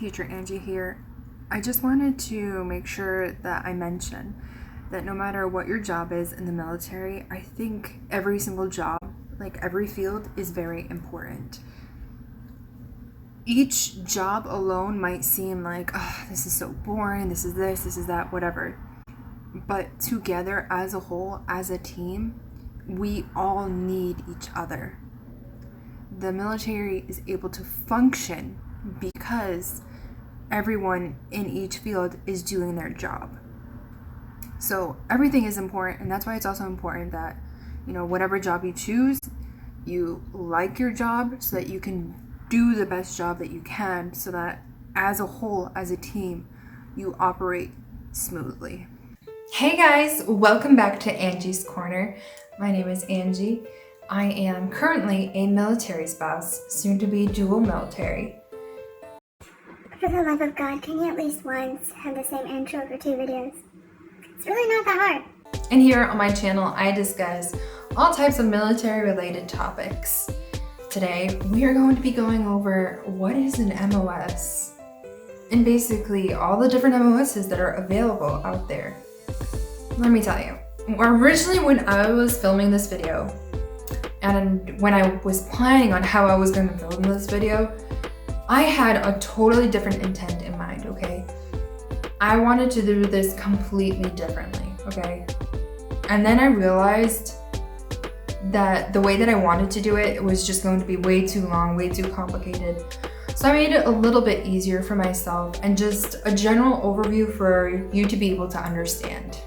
Teacher Angie here. I just wanted to make sure that I mention that no matter what your job is in the military, I think every single job, like every field, is very important. Each job alone might seem like, oh, this is so boring, this is that, whatever. But together as a whole, as a team, we all need each other. The military is able to function because everyone in each field is doing their job. So everything is important, and that's why it's also important that, whatever job you choose, you like your job so that you can do the best job that you can, so that as a whole, as a team, you operate smoothly. Hey guys, welcome back to Angie's Corner. My name is Angie. I am currently a military spouse, soon to be dual military. For the love of God, can you at least once have the same intro for 2 videos? It's really not that hard. And here on my channel, I discuss all types of military-related topics. Today, we are going to be going over what is an MOS, and basically all the different MOSs that are available out there. Let me tell you, originally when I was filming this video, and when I was planning on how I was going to film this video, I had a totally different intent in mind, okay? I wanted to do this completely differently, okay? And then I realized that the way that I wanted to do it was just going to be way too long, way too complicated. So I made it a little bit easier for myself and just a general overview for you to be able to understand.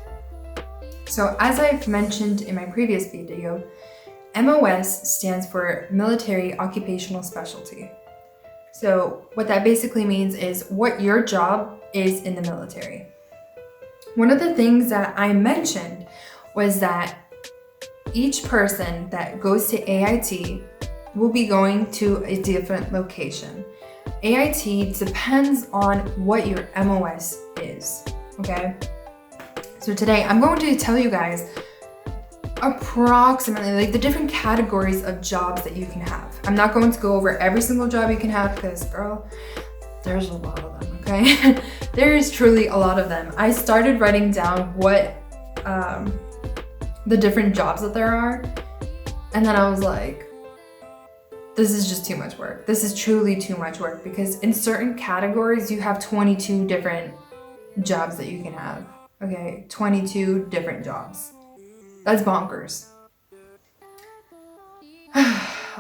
So as I've mentioned in my previous video, MOS stands for Military Occupational Specialty. So what that basically means is what your job is in the military. One of the things that I mentioned was that each person that goes to AIT will be going to a different location. AIT depends on what your MOS is, okay? So today I'm going to tell you guys approximately like the different categories of jobs that you can have. I'm not going to go over every single job you can have because, girl, there's a lot of them, okay? There is truly a lot of them. I started writing down what the different jobs that there are, and then I was like, this is just too much work. This is truly too much work because in certain categories you have 22 different jobs that you can have, okay? 22 different jobs. That's bonkers.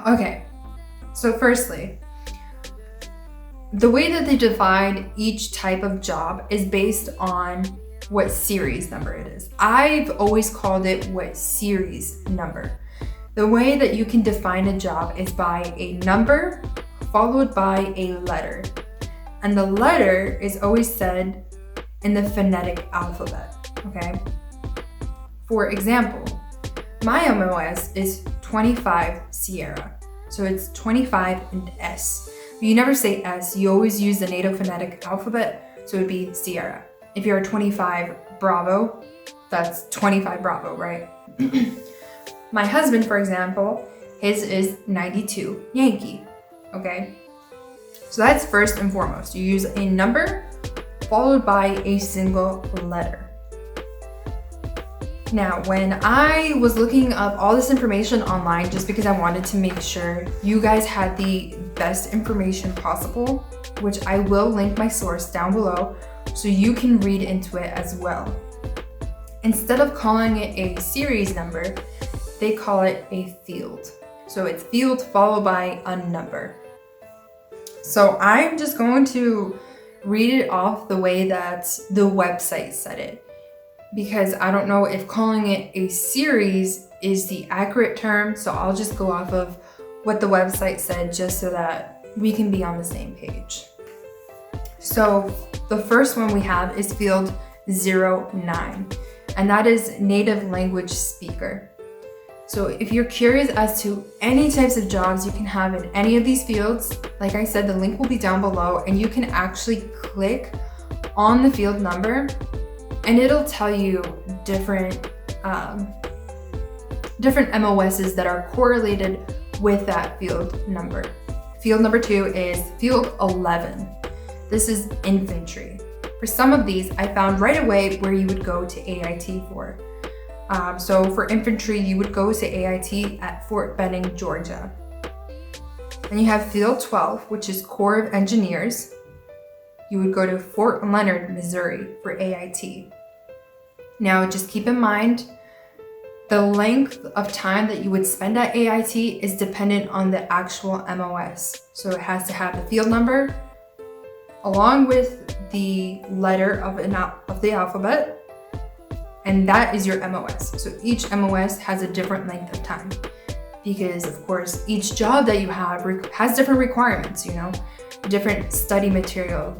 Okay, so firstly, the way that they divide each type of job is based on what series number it is. I've always called it what series number. The way that you can define a job is by a number followed by a letter. And the letter is always said in the phonetic alphabet, okay? For example, my MOS is 25 Sierra. So it's 25 and S. But you never say S, you always use the NATO phonetic alphabet, so it would be Sierra. If you're a 25 Bravo, that's 25 Bravo, right? My husband, for example, his is 92 Yankee, okay? So that's first and foremost. You use a number followed by a single letter. Now, when I was looking up all this information online, just because I wanted to make sure you guys had the best information possible, which I will link my source down below so you can read into it as well. Instead of calling it a series number, they call it a field. So it's field followed by a number. So I'm just going to read it off the way that the website said it, because I don't know if calling it a series is the accurate term, so I'll just go off of what the website said just so that we can be on the same page. So the first one we have is field 09, and that is native language speaker. So if you're curious as to any types of jobs you can have in any of these fields, like I said, the link will be down below and you can actually click on the field number and it'll tell you different MOSs that are correlated with that field number. Field number 2 is field 11. This is infantry. For some of these, I found right away where you would go to AIT for. So for infantry, you would go to AIT at Fort Benning, Georgia. Then you have Field 12, which is Corps of Engineers. You would go to Fort Leonard, Missouri for AIT. Now, just keep in mind, the length of time that you would spend at AIT is dependent on the actual MOS. So it has to have the field number along with the letter of the alphabet, and that is your MOS. So each MOS has a different length of time because, of course, each job that you have has different requirements, different study material,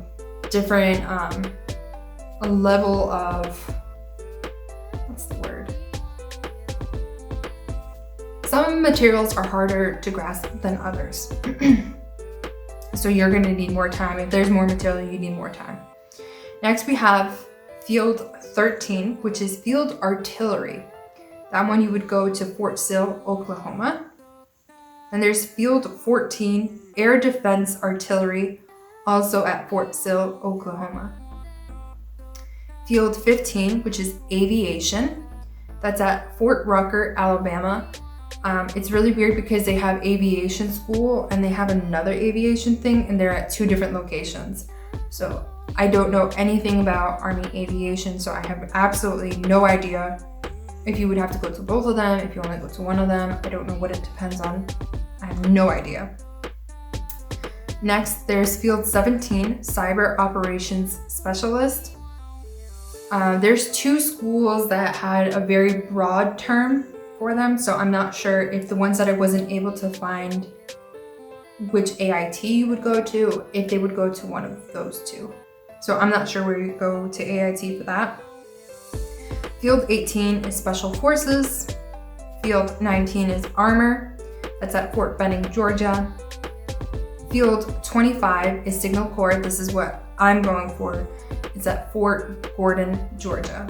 different level of, what's the word? Some materials are harder to grasp than others. So you're going to need more time. If there's more material, you need more time. Next, we have Field 13, which is Field Artillery. That one you would go to Fort Sill, Oklahoma. And there's Field 14, Air Defense Artillery, also at Fort Sill, Oklahoma. Field 15, which is Aviation. That's at Fort Rucker, Alabama. It's really weird because they have aviation school and they have another aviation thing, and they're at two different locations. So I don't know anything about Army aviation, so I have absolutely no idea if you would have to go to both of them, if you only go to one of them. I don't know what it depends on. I have no idea. Next, there's Field 17, Cyber Operations Specialist. There's two schools that had a very broad term for them, so I'm not sure if the ones that I wasn't able to find which AIT you would go to, if they would go to one of those two. So I'm not sure where you go to AIT for that. Field 18 is Special Forces. Field 19 is Armor. That's at Fort Benning, Georgia. Field 25 is Signal Corps. This is what I'm going for. It's at Fort Gordon, Georgia.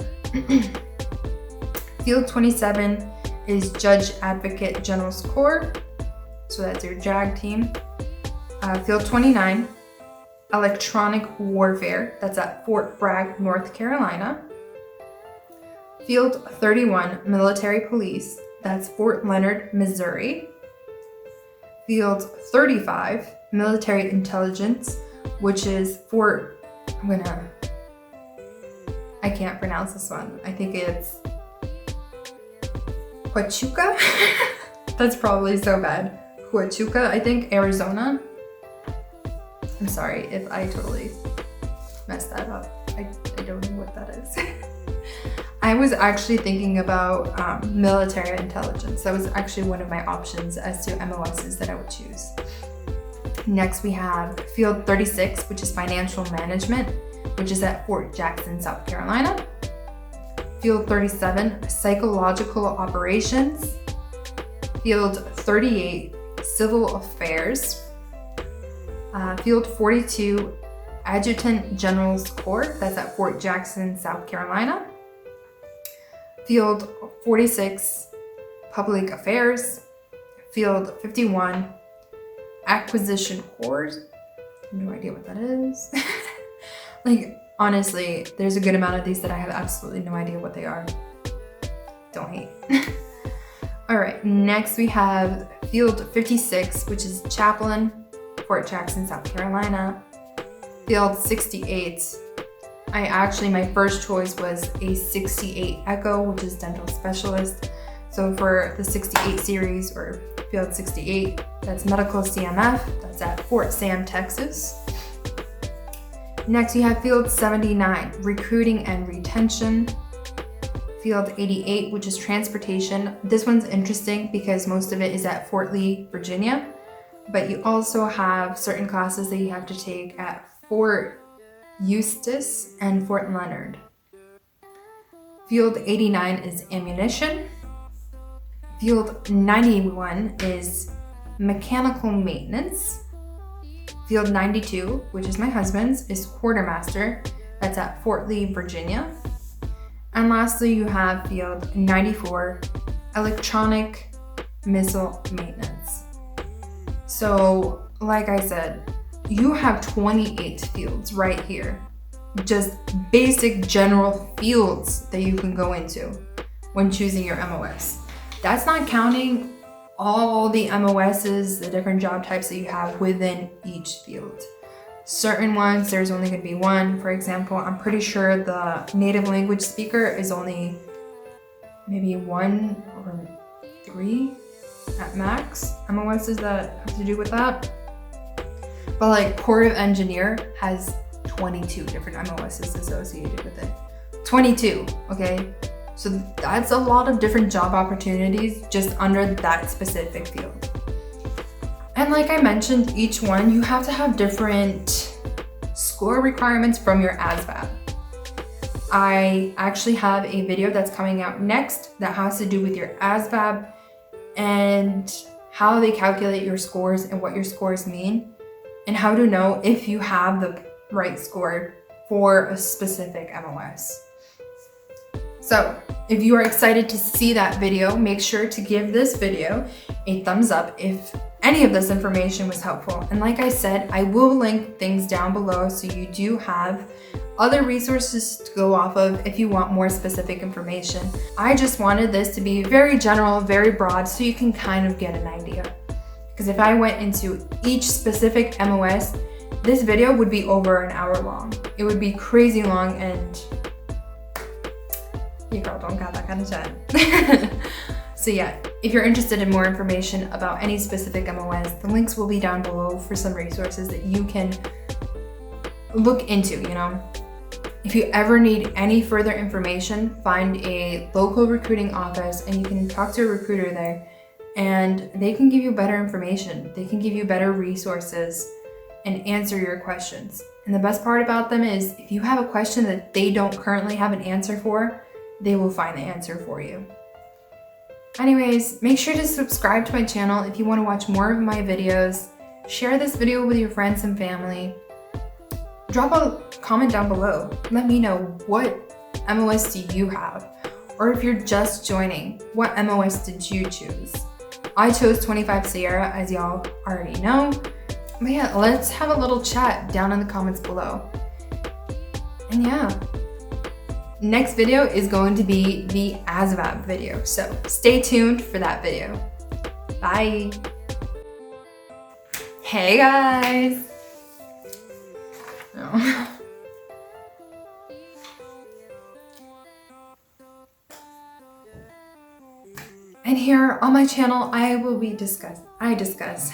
Field 27 is Judge Advocate General's Corps. So that's your JAG team. Field 29, Electronic Warfare. That's at Fort Bragg, North Carolina. Field 31, Military Police. That's Fort Leonard, Missouri. Field 35, Military Intelligence, which is Fort, I can't pronounce this one. I think it's Huachuca. That's probably so bad. Huachuca, I think, Arizona. I'm sorry if I totally messed that up. I don't know what that is. I was actually thinking about military intelligence. That was actually one of my options as to MOSs that I would choose. Next, we have Field 36, which is Financial Management, which is at Fort Jackson, South Carolina. Field 37, Psychological Operations. Field 38, Civil Affairs. Field 42, Adjutant General's Corps. That's at Fort Jackson, South Carolina. Field 46, Public Affairs. Field 51, Acquisition Corps. No idea what that is. Honestly, there's a good amount of these that I have absolutely no idea what they are. Don't hate. All right, next we have Field 56, which is Chaplain, Fort Jackson, South Carolina. Field 68. My first choice was a 68 Echo, which is Dental Specialist. So for the 68 series, or Field 68, that's Medical CMF. That's at Fort Sam, Texas. Next, you have Field 79, Recruiting and Retention. Field 88, which is Transportation. This one's interesting because most of it is at Fort Lee, Virginia, but you also have certain classes that you have to take at Fort Eustis and Fort Leonard. Field 89 is Ammunition. Field 91 is Mechanical Maintenance. Field 92, which is my husband's, is Quartermaster. That's at Fort Lee, Virginia. And lastly, you have Field 94, Electronic Missile Maintenance. So, like I said, you have 28 fields right here. Just basic general fields that you can go into when choosing your MOS. That's not counting all the MOSs, the different job types that you have within each field. Certain ones, there's only going to be one. For example, I'm pretty sure the native language speaker is only maybe 1 or 3 at max MOSs that have to do with that. But like Corps of Engineer has 22 different MOSs associated with it. 22, okay? So that's a lot of different job opportunities just under that specific field. And like I mentioned, each one, you have to have different score requirements from your ASVAB. I actually have a video that's coming out next that has to do with your ASVAB and how they calculate your scores and what your scores mean, and how to know if you have the right score for a specific MOS. So if you are excited to see that video, make sure to give this video a thumbs up if any of this information was helpful. And like I said, I will link things down below so you do have other resources to go off of if you want more specific information. I just wanted this to be very general, very broad, so you can kind of get an idea. Because if I went into each specific MOS, this video would be over an hour long. It would be crazy long, and you girl don't got that kind of time. So yeah, if you're interested in more information about any specific MOS, the links will be down below for some resources that you can look into, you know. If you ever need any further information, find a local recruiting office and you can talk to a recruiter there, and they can give you better information. They can give you better resources and answer your questions. And the best part about them is if you have a question that they don't currently have an answer for, they will find the answer for you. Anyways, make sure to subscribe to my channel if you want to watch more of my videos. Share this video with your friends and family. Drop a comment down below. Let me know, what MOS do you have? Or if you're just joining, what MOS did you choose? I chose 25 Sierra, as y'all already know. But yeah, let's have a little chat down in the comments below. And yeah, next video is going to be the ASVAB video, so stay tuned for that video. Bye. Hey guys. Oh. And here on my channel, I discuss